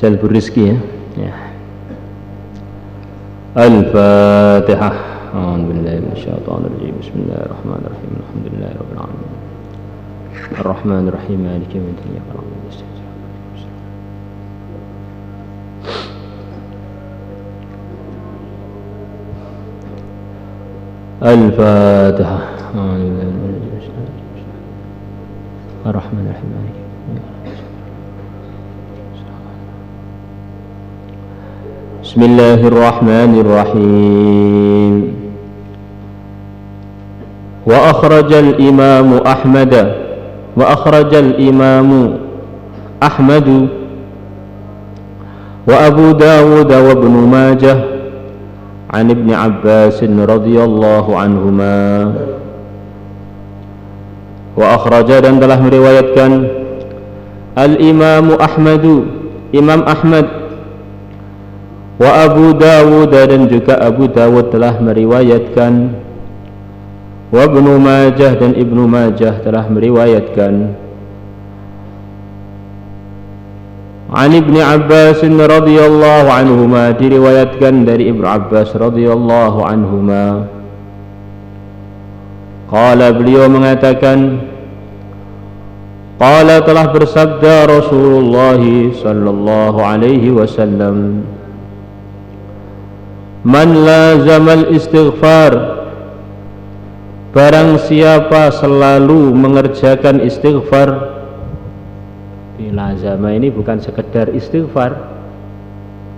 jalbur rizki ya. Ya. Al-Fatihah. A'udzubillahi minasyaitonirrajim. Bismillahirrahmanirrahim. Alhamdulillahirabbil alamin. Ar-Rahmanirrahim. Maliki yaumiddin. Iyyaka na'budu wa iyyaka nasta'in. Al-Fatihah. Ar-Rahmanirrahim. Bismillahirrahmanirrahim. Wa akhrajal imamu Ahmadu wa Abu Dawud wa Ibn Majah an Ibn Abbas radhiyallahu anhuma. Wa akhraja, dan telah meriwayatkan al-imamu Ahmadu, Imam Ahmad, wa Abu Dawud, dan juga Abu Dawud telah meriwayatkan, wa Ibn Majah, dan Ibnu Majah telah meriwayatkan, an Ibn Abbas radhiyallahu anhuma, diriwayatkan dari Ibnu Abbas radhiyallahu anhuma. Qala, beliau mengatakan, qala, telah bersabda Rasulullah sallallahu alaihi wasallam, man lazamal istighfar, barang siapa selalu mengerjakan istighfar. Lazama ini bukan sekedar istighfar,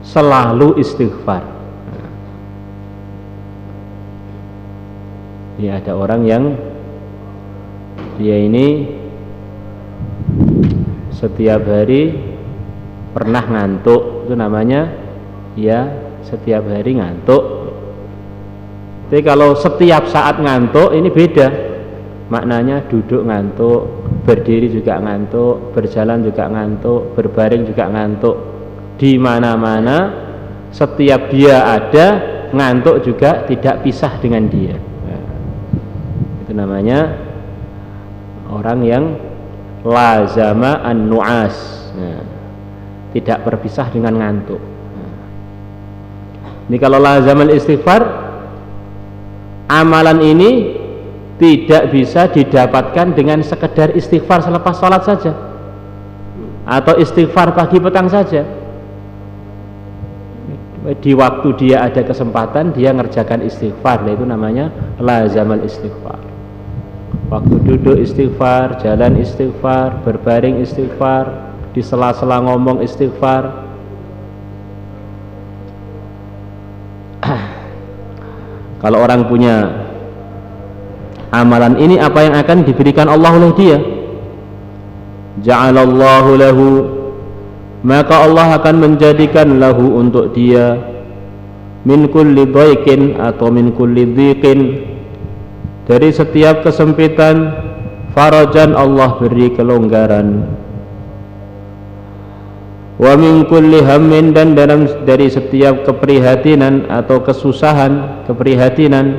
selalu istighfar. Ya, ada orang yang dia ini setiap hari pernah ngantuk, itu namanya ya setiap hari ngantuk. Tapi kalau setiap saat ngantuk ini beda maknanya. Duduk ngantuk, berdiri juga ngantuk, berjalan juga ngantuk, berbaring juga ngantuk. Di mana-mana setiap dia ada, ngantuk juga tidak pisah dengan dia. Itu namanya orang yang lazama an-nu'as, tidak berpisah dengan ngantuk. Ini kalau lazamal istighfar, amalan ini tidak bisa didapatkan dengan sekedar istighfar selepas sholat saja, atau istighfar pagi petang saja. Di waktu dia ada kesempatan, dia ngerjakan istighfar, itu namanya lazamal istighfar. Waktu duduk istighfar, jalan istighfar, berbaring istighfar, di sela-sela ngomong istighfar. Kalau orang punya amalan ini, apa yang akan diberikan Allah oleh dia? Ja'alallahu lahu, maka Allah akan menjadikan lahu untuk dia, min kulli dhaiqin atau min kulli dhiqin, dari setiap kesempitan, farajan, Allah beri kelonggaran, wa min kulli hammin, dan dari setiap keprihatinan atau kesusahan, keprihatinan,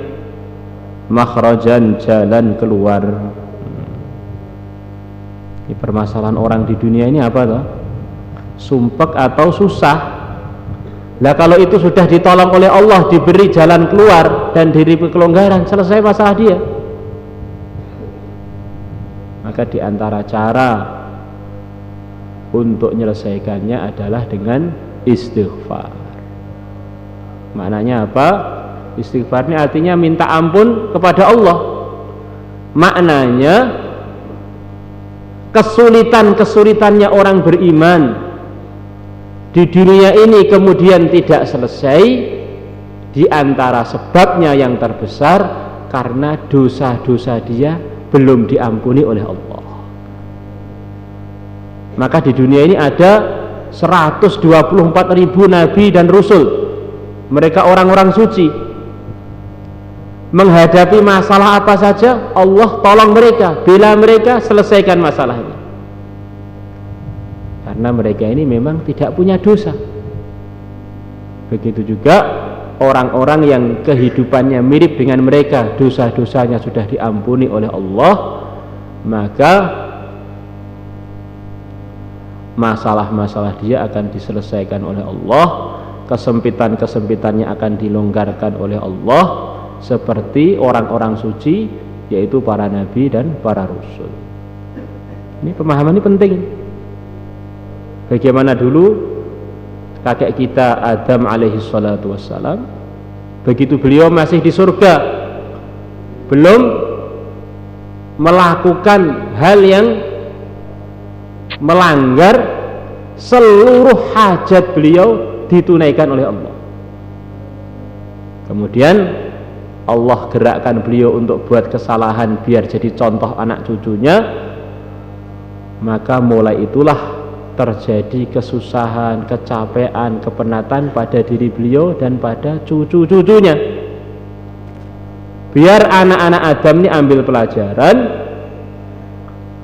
makhrajan, jalan keluar. Ini permasalahan orang di dunia ini apa toh? Sumpek atau susah. Lah kalau itu sudah ditolong oleh Allah, diberi jalan keluar dan diberi kelonggaran, selesai masalah dia. Maka diantara cara untuk menyelesaikannya adalah dengan istighfar. Maknanya apa? Istighfar ini artinya minta ampun kepada Allah. Maknanya kesulitannya orang beriman di dunia ini kemudian tidak selesai, di antara sebabnya yang terbesar karena dosa-dosa dia belum diampuni oleh Allah. Maka di dunia ini ada 124.000 nabi dan rasul. Mereka orang-orang suci. Menghadapi masalah apa saja, Allah tolong mereka, bela mereka, selesaikan masalah ini. Karena mereka ini memang tidak punya dosa. Begitu juga orang-orang yang kehidupannya mirip dengan mereka, dosa-dosanya sudah diampuni oleh Allah, maka masalah-masalah dia akan diselesaikan oleh Allah, kesempitan-kesempitannya akan dilonggarkan oleh Allah, seperti orang-orang suci, yaitu para nabi dan para rasul. Ini pemahaman ini penting. Bagaimana dulu kakek kita Adam alaihi salatu wassalam, begitu beliau masih di surga, belum melakukan hal yang melanggar, seluruh hajat beliau ditunaikan oleh Allah. Kemudian Allah gerakkan beliau untuk buat kesalahan biar jadi contoh anak cucunya, maka mulai itulah terjadi kesusahan, kecapean, kepenatan pada diri beliau dan pada cucu-cucunya. Biar anak-anak Adam ini ambil pelajaran,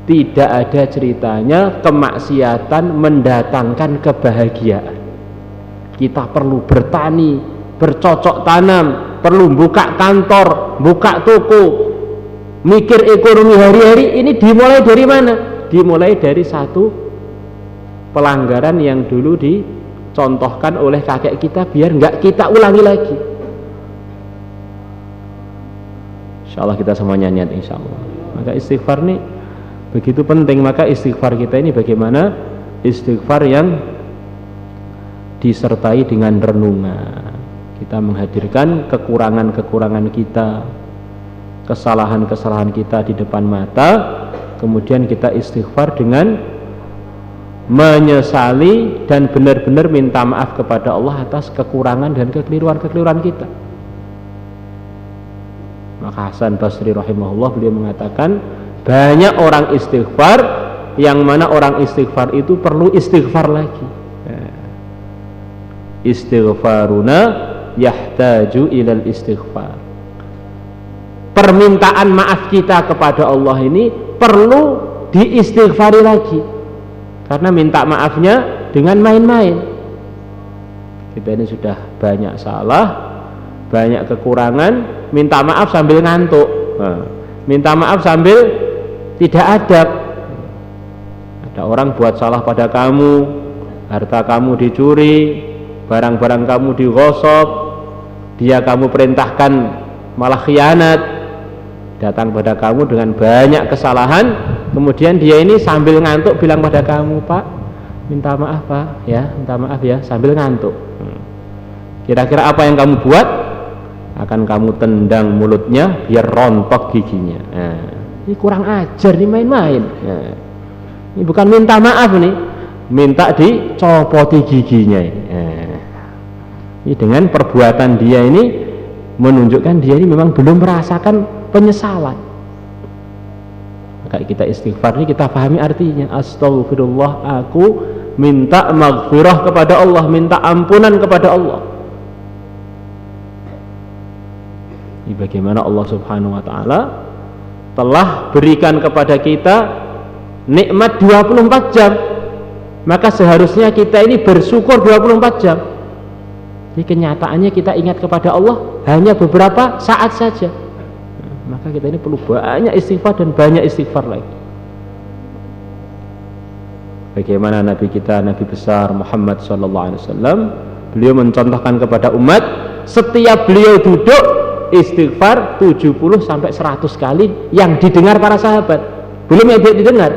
tidak ada ceritanya kemaksiatan mendatangkan kebahagiaan. Kita perlu bertani, bercocok tanam, perlu buka kantor, buka toko, mikir ekonomi hari-hari. Ini dimulai dari mana? Dimulai dari satu pelanggaran yang dulu dicontohkan oleh kakek kita, biar nggak kita ulangi lagi. Insyaallah kita semuanya niat insyaallah. Maka istighfar ini begitu penting. Maka istighfar kita ini bagaimana? Istighfar yang disertai dengan renungan. Kita menghadirkan kekurangan-kekurangan kita, kesalahan-kesalahan kita di depan mata, kemudian kita istighfar dengan menyesali dan benar-benar minta maaf kepada Allah atas kekurangan dan kekeliruan-kekeliruan kita. Maka Hasan Basri rahimahullah beliau mengatakan, banyak orang istighfar yang mana orang istighfar itu perlu istighfar lagi. Istighfaruna yahtaju ilal istighfar. Permintaan maaf kita kepada Allah ini perlu diistighfari lagi, karena minta maafnya dengan main-main. Kita ini sudah banyak salah, banyak kekurangan, minta maaf sambil ngantuk, minta maaf sambil tidak adab. Ada orang buat salah pada kamu, harta kamu dicuri, barang-barang kamu digosok, dia kamu perintahkan malah khianat, datang pada kamu dengan banyak kesalahan, kemudian dia ini sambil ngantuk bilang pada kamu, Pak, minta maaf Pak, ya, minta maaf ya, sambil ngantuk. Kira-kira apa yang kamu buat? Akan kamu tendang mulutnya biar rontok giginya. Ini kurang ajar, ini main-main. Ini bukan minta maaf nih, minta dicopoti giginya. Ini dengan perbuatan dia ini menunjukkan dia ini memang belum merasakan penyesalan. Maka kita istighfar ini kita pahami artinya, astagfirullah, aku minta maghfirah kepada Allah, minta ampunan kepada Allah. Ini bagaimana Allah subhanahu wa ta'ala telah berikan kepada kita nikmat 24 jam, maka seharusnya kita ini bersyukur 24 jam. Jadi kenyataannya kita ingat kepada Allah hanya beberapa saat saja. Maka kita ini perlu banyak istighfar dan banyak istighfar lagi. Bagaimana Nabi kita, Nabi besar Muhammad SAW, beliau mencontohkan kepada umat, setiap beliau duduk istighfar 70 sampai 100 kali yang didengar para sahabat, belum yang tidak didengar.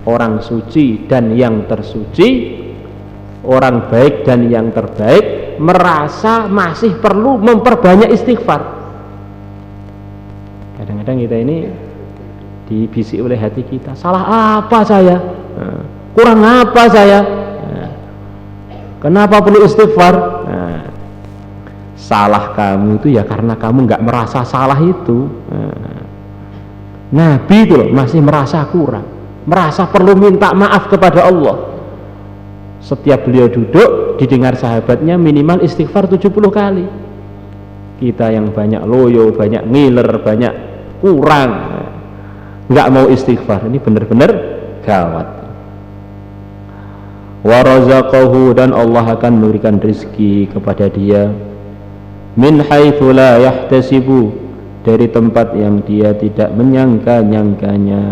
Orang suci dan yang tersuci, orang baik dan yang terbaik merasa masih perlu memperbanyak istighfar. Kadang-kadang kita ini dibisik oleh hati kita, salah apa saya? Kurang apa saya? Kenapa perlu istighfar? Salah kamu itu ya karena kamu nggak merasa salah itu. Nabi itu loh masih merasa kurang, merasa perlu minta maaf kepada Allah. Setiap beliau duduk didengar sahabatnya minimal istighfar 70 kali. Kita yang banyak loyo, banyak ngiler, banyak kurang, nggak mau istighfar, ini benar-benar gawat. Wa razaqahu, dan Allah akan memberikan rezeki kepada dia, min haitsu la yahtasibu, dari tempat yang dia tidak menyangka-nyangkanya.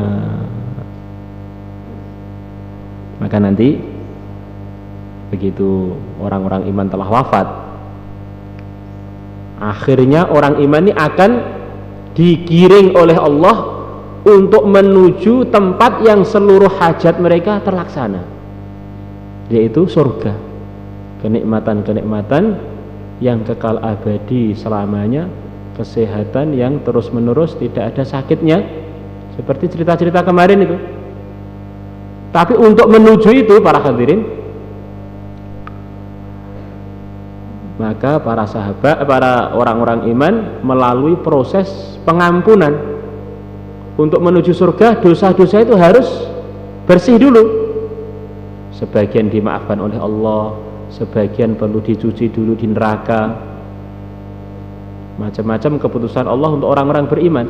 Maka nanti begitu orang-orang iman telah wafat, akhirnya orang iman ini akan digiring oleh Allah untuk menuju tempat yang seluruh hajat mereka terlaksana, yaitu surga. Kenikmatan-kenikmatan yang kekal abadi selamanya, kesehatan yang terus menerus, tidak ada sakitnya, seperti cerita-cerita kemarin itu. Tapi untuk menuju itu, para hadirin, maka para sahabat, para orang-orang iman melalui proses pengampunan. Untuk menuju surga, dosa-dosa itu harus bersih dulu. Sebagian dimaafkan oleh Allah, sebagian perlu dicuci dulu di neraka. Macam-macam keputusan Allah untuk orang-orang beriman.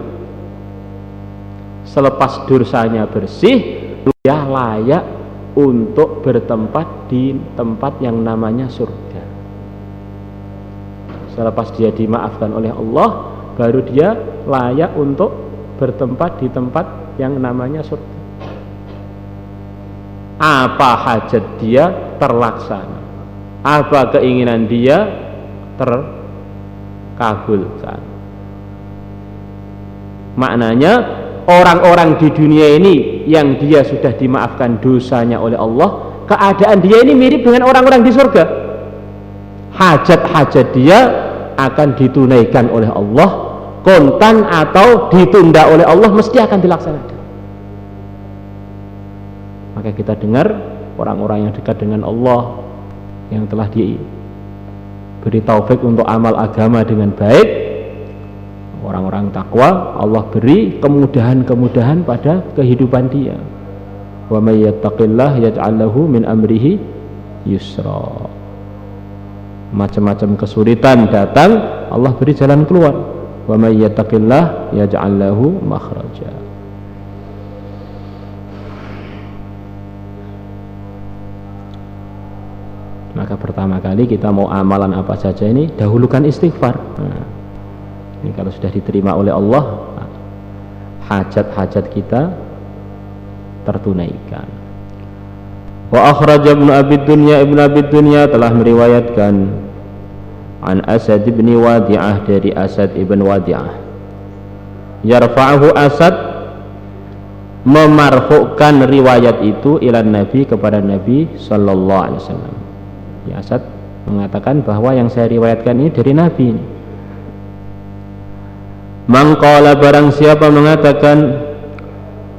Selepas dosanya bersih, dia layak untuk bertempat di tempat yang namanya surga. Selepas dia dimaafkan oleh Allah, baru dia layak untuk bertempat di tempat yang namanya surga. Apa hajat dia terlaksana, apa keinginan dia terkabulkan. Maknanya orang-orang di dunia ini yang dia sudah dimaafkan dosanya oleh Allah, keadaan dia ini mirip dengan orang-orang di surga. Hajat-hajat dia akan ditunaikan oleh Allah, kontan atau ditunda oleh Allah, mesti akan dilaksanakan. Maka kita dengar orang-orang yang dekat dengan Allah, yang telah diberi taufik untuk amal agama dengan baik, orang-orang takwa, Allah beri kemudahan-kemudahan pada kehidupan dia. Wa may yattaqillah yaj'al lahu min amrihi yusra. Macam-macam kesulitan datang, Allah beri jalan keluar. Wa may yattaqillah yaj'al lahu makhraja. Maka pertama kali kita mau amalan apa saja ini, dahulukan istighfar. Ini kalau sudah diterima oleh Allah, hajat-hajat kita tertunaikan. Wa akhraja Ibnu Abi Dunya telah meriwayatkan an Asad bin Wadi'ah, dari Asad ibn Wadi'ah, yarfa'ahu, Asad memarfu'kan riwayat itu ilan Nabi, kepada Nabi sallallahu alaihi wasallam. Ya, Asad mengatakan bahwa yang saya riwayatkan ini dari Nabi ini. Man qala, barang siapa mengatakan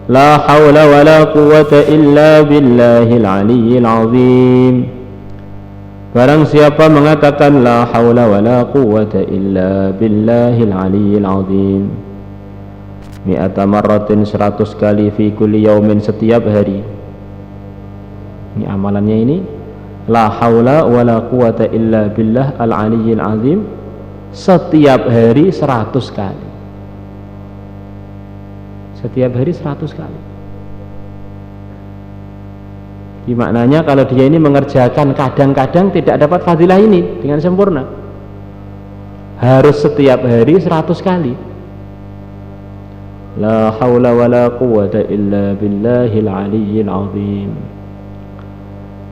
la haula wala quwwata illa billahil aliyyil azim, barang siapa mengatakan la haula wala quwwata illa billahil aliyyil azim, mi'ata marratin, 100 kali, fi kulli yaumin, setiap hari. Ini amalannya ini, la haula wala quwwata illa billah al aliyyil azim, setiap hari 100 kali. Setiap hari 100 kali. Maknanya kalau dia ini mengerjakan kadang-kadang tidak dapat fadilah ini dengan sempurna, harus setiap hari 100 kali. La haula wala quwwata illa billahil aliyyil azim.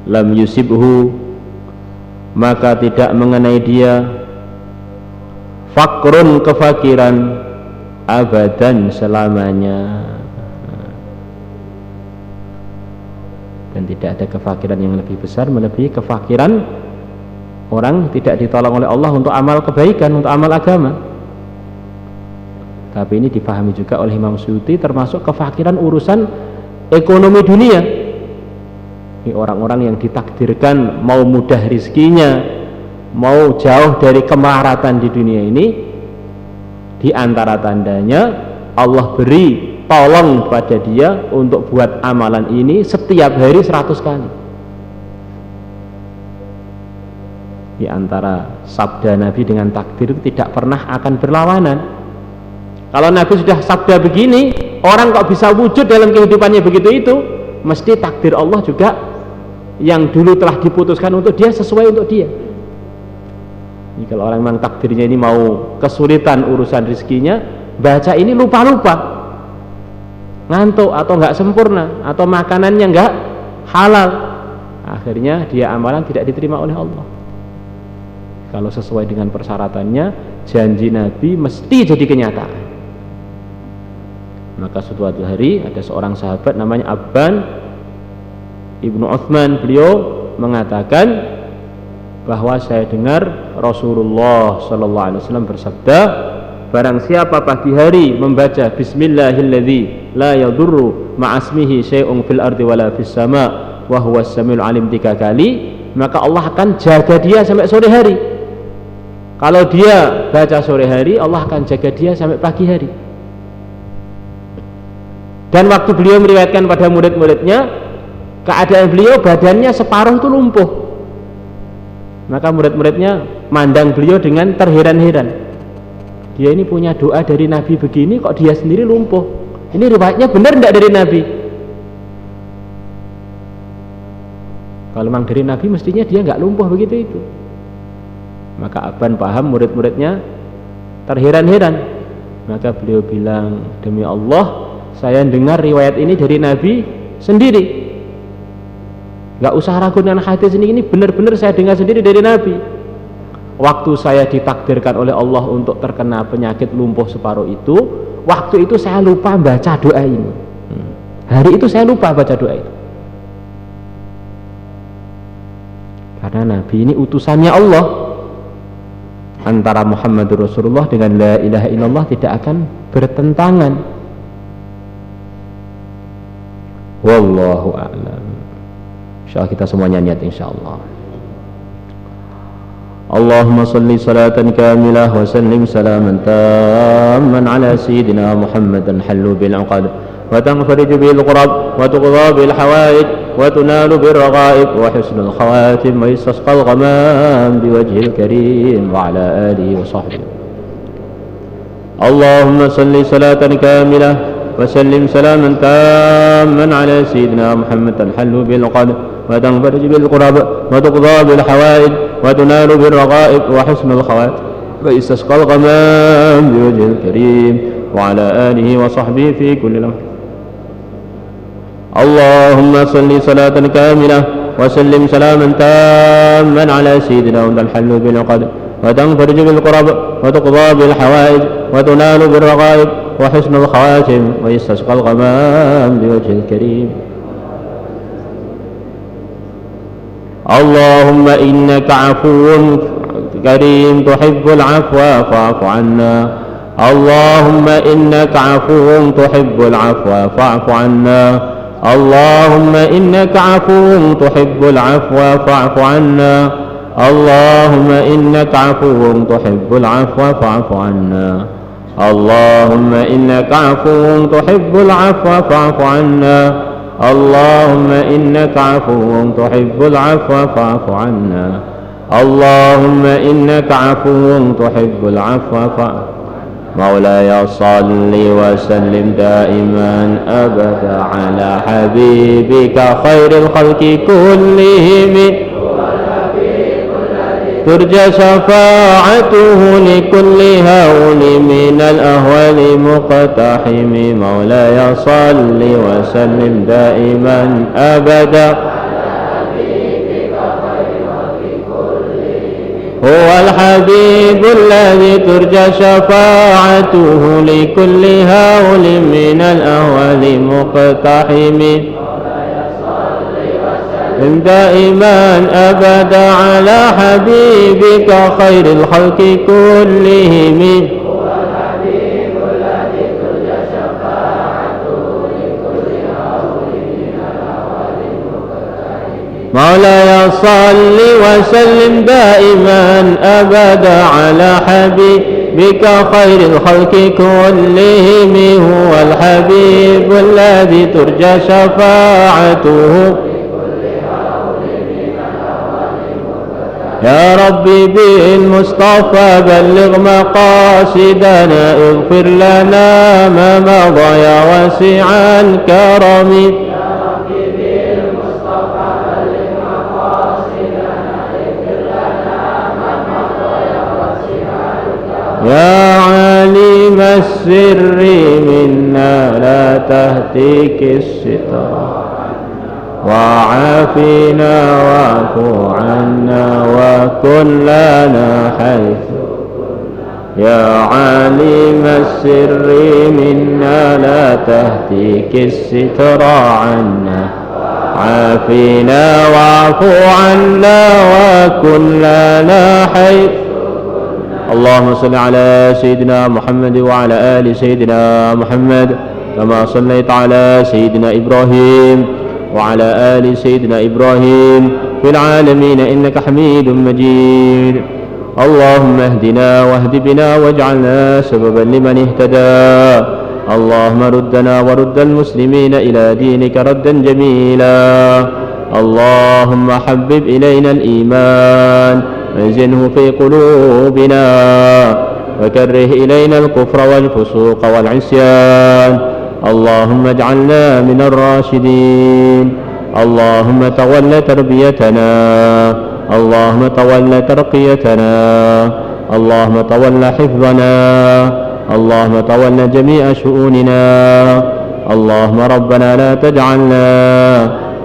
Lam yusibhu, maka tidak mengenai dia, fakrun, kefakiran, abadan, selamanya. Dan tidak ada kefakiran yang lebih besar melebihi kefakiran orang tidak ditolong oleh Allah untuk amal kebaikan, untuk amal agama. Tapi ini dipahami juga oleh Imam Suyuti, termasuk kefakiran urusan ekonomi dunia. Ini orang-orang yang ditakdirkan mau mudah rizkinya, mau jauh dari kemelaratan di dunia ini, di antara tandanya Allah beri tolong pada dia untuk buat amalan ini setiap hari 100 kali. Di antara sabda Nabi dengan takdir tidak pernah akan berlawanan. Kalau Nabi sudah sabda begini, orang kok bisa wujud dalam kehidupannya begitu itu, mesti takdir Allah juga yang dulu telah diputuskan untuk dia sesuai untuk dia. Jadi kalau orang memang takdirnya ini mau kesulitan urusan rizkinya, baca ini lupa-lupa, ngantuk atau nggak sempurna, atau makanannya halal, akhirnya dia amalan tidak diterima oleh Allah. Kalau sesuai dengan persyaratannya, janji Nabi mesti jadi kenyataan. Maka suatu hari ada seorang sahabat namanya Abban Ibnu Uthman, beliau mengatakan bahwa saya dengar Rasulullah sallallahu alaihi wasallam bersabda, barang siapa pagi hari membaca bismillahilladzi la yadurru ma'asmihi syai'un fil ardi wala fis sama' wa huwas samiul alim 3 kali, maka Allah akan jaga dia sampai sore hari. Kalau dia baca sore hari, Allah akan jaga dia sampai pagi hari. Dan waktu beliau meriwayatkan pada murid-muridnya, keadaan beliau badannya separuh itu lumpuh. Maka murid-muridnya mandang beliau dengan terheran-heran. Dia ini punya doa dari Nabi begini, kok dia sendiri lumpuh. Ini riwayatnya benar tidak dari Nabi? Kalau memang dari Nabi, mestinya dia nggak lumpuh begitu itu. Maka Abban paham, murid-muridnya terheran-heran. Maka beliau bilang, demi Allah, saya dengar riwayat ini dari Nabi sendiri. Gak usah ragu dengan hadis ini benar-benar saya dengar sendiri dari Nabi. Waktu saya ditakdirkan oleh Allah untuk terkena penyakit lumpuh separuh itu, waktu itu saya lupa baca doa ini. Hari itu saya lupa baca doa itu. Karena Nabi ini utusannya Allah. Antara Muhammadur Rasulullah dengan la ilaha illallah tidak akan bertentangan. Wallahu a'lam. Insyaallah kita semuanya niat insyaallah. Allahumma salli salatan kamilah wa sallim salaman tamman ala sayyidina Muhammadan hallu bil 'uqad wa tanfariju bil qurab wa tuqda bil hawaij wa tunalu bir raghaib wa husnul khawatim wa yasqal ghamam bi wajhil karim wa ala alihi wa sahbihi. Allahumma salli salatan kamilah وسلم سلاما تاما على سيدنا محمد الحل بالعقد وتنفرج بالقرب وتقضى بالحوائج وتنال بالرغائب وحسن الخواتم ويستسقى الغمام بوجه الكريم وعلى آله وصحبه في كل لمحة. اللهم صل صلاة كاملة وسلم سلاما تاما على سيدنا محمد الحل بالعقد وتنفرج بالقرب وتقضى بالحوائج وتنال بالرغائب وحسن الخواتم ويستسقى الغمام بوجه الكريم. اللهم إنك عفو كريم تحب العفو فاعف عنا. اللهم إنك عفو تحب العفو فاعف عنا. اللهم إنك عفو تحب العفو فاعف عنا. اللهم إنك عفو تحب العفو فاعف عنا. اللهم إنك عفو تحب العفو فاعف عنا. اللهم إنك عفو تحب العفو فاعف عنا. اللهم إنك عفو تحب العفو فاعف. مولاي صل وسلم دائما أبدا على حبيبك خير الخلق كلهم ترجى شفاعته لكل هول من الأهوال مقتحم. مولاي صل وسلم دائما أبدا هو الحبيب الذي ترجى شفاعته لكل هول من الأهوال مقتحم. دائما أبدا على حبيبك خير الخلق كلهم هو الحبيب الذي ترجى شفاعته لكل هول من الأهوال مقتحم. مولاي صل وسلم دائما أبدا على حبيبك خير الخلق كلهم هو الحبيب الذي ترجى شفاعته. يا ربي بالمصطفى بلغ مقاصدنا اغفر لنا ما مضى يا واسع الكرم. يا ربي بالمصطفى بلغ مقاصدنا اغفر لنا ما مضى يا واسع الكرم. يا عالم السر منا لا تهتك الستار وعافنا واعف عنا وكن لنا حيث يا عالم السر منا لا تهتك الستر عنا عافنا واعف عنا وكن لنا حيث. اللهم صل على سيدنا محمد وعلى آل سيدنا محمد كما صليت على سيدنا إبراهيم وعلى آل سيدنا إبراهيم في العالمين إنك حميد مجيد. اللهم اهدنا واهد بنا واجعلنا سببا لمن اهتدى. اللهم ردنا ورد المسلمين إلى دينك ردا جميلا. اللهم حبب إلينا الإيمان وزنه في قلوبنا وكره إلينا الكفر والفسوق والعصيان. اللهم اجعلنا من الراشدين. اللهم تول تربيتنا. اللهم تول ترقيتنا. اللهم تول حفظنا. اللهم تول جميع شؤوننا. اللهم ربنا لا تجعلنا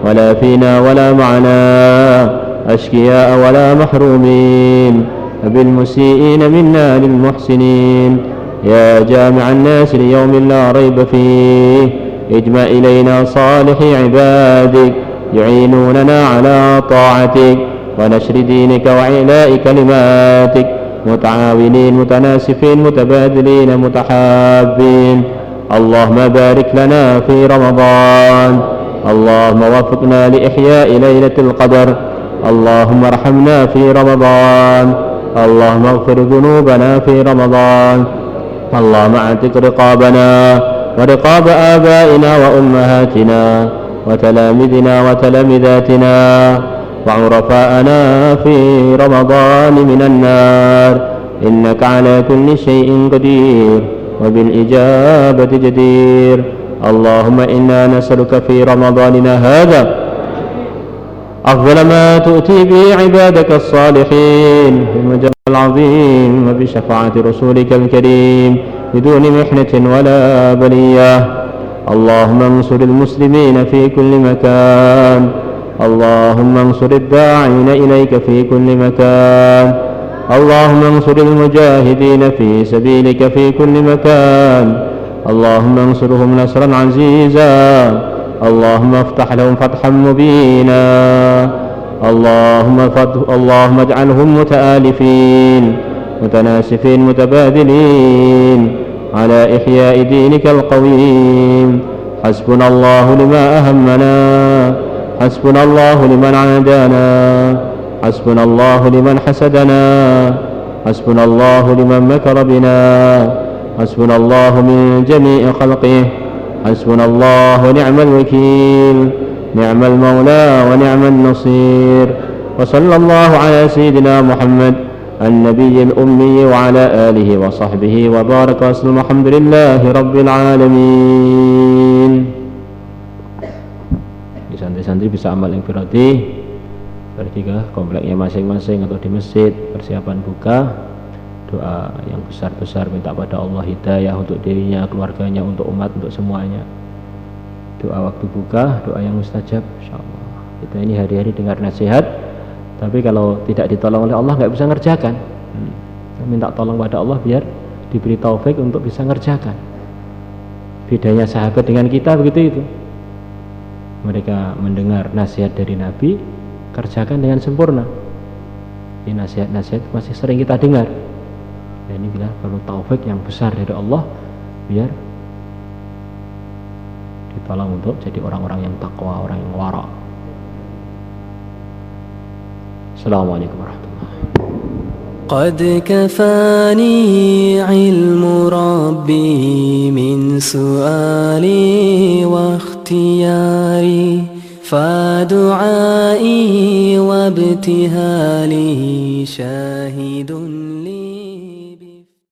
ولا فينا ولا معنا أشقياء ولا محرومين بالمسيئين منا للمحسنين. يا جامع الناس ليوم لا ريب فيه اجمع إلينا صالح عبادك يعينوننا على طاعتك ونشر دينك وإعلاء كلماتك متعاونين متناسفين متبادلين متحابين. اللهم بارك لنا في رمضان. اللهم وفقنا لإحياء ليلة القدر. اللهم ارحمنا في رمضان. اللهم اغفر ذنوبنا في رمضان. اللهم اعتق رقابنا ورقاب آبائنا وأمهاتنا وتلامذنا وتلامذاتنا وعرفاءنا في رمضان من النار إنك على كل شيء قدير وبالإجابة جدير. اللهم إنا نسألك في رمضاننا هذا أفضل ما تؤتي به عبادك الصالحين بالمجد العظيم وبشفاعة رسولك الكريم بدون محنة ولا بلية. اللهم انصر المسلمين في كل مكان. اللهم انصر الداعين إليك في كل مكان. اللهم انصر المجاهدين في سبيلك في كل مكان. اللهم انصرهم نصرا عزيزا. اللهم افتح لهم فتحا مبينا. اللهم اجعلهم متآلفين متناسفين متبادلين على إحياء دينك القويم. حسبنا الله لما أهمنا. حسبنا الله لمن عادانا. حسبنا الله لمن حسدنا. حسبنا الله لمن مكر بنا. حسبنا الله من جميع خلقه. حسبنا الله ونعم الوكيل. نعم المولى ونعم النصير. وصلى الله على سيدنا محمد النبي الأمي وعلى آله وصحبه وبارك وسلم. الحمد لله رب العالمين. Santri-santri bisa amal infiradi pergi ke kompleknya masing-masing atau di masjid persiapan buka. Doa yang besar-besar minta pada Allah hidayah untuk dirinya, keluarganya, untuk umat, untuk semuanya. Doa waktu buka, doa yang mustajab insyaallah. Kita ini hari-hari dengar nasihat, tapi kalau tidak ditolong oleh Allah nggak bisa ngerjakan. Minta tolong pada Allah biar diberi taufik untuk bisa ngerjakan. Bedanya sahabat dengan kita begitu itu. Mereka mendengar nasihat dari Nabi, kerjakan dengan sempurna. Ini nasihat-nasihat masih sering kita dengar. Nah, ini bila perlu taufik yang besar dari Allah biar ditolong untuk jadi orang-orang yang takwa, orang yang wara. Assalamualaikum warahmatullahi wabarakatuh. قد كفاني علم ربي من سؤالي واختياري فدعائي وابتهالي شاهد لي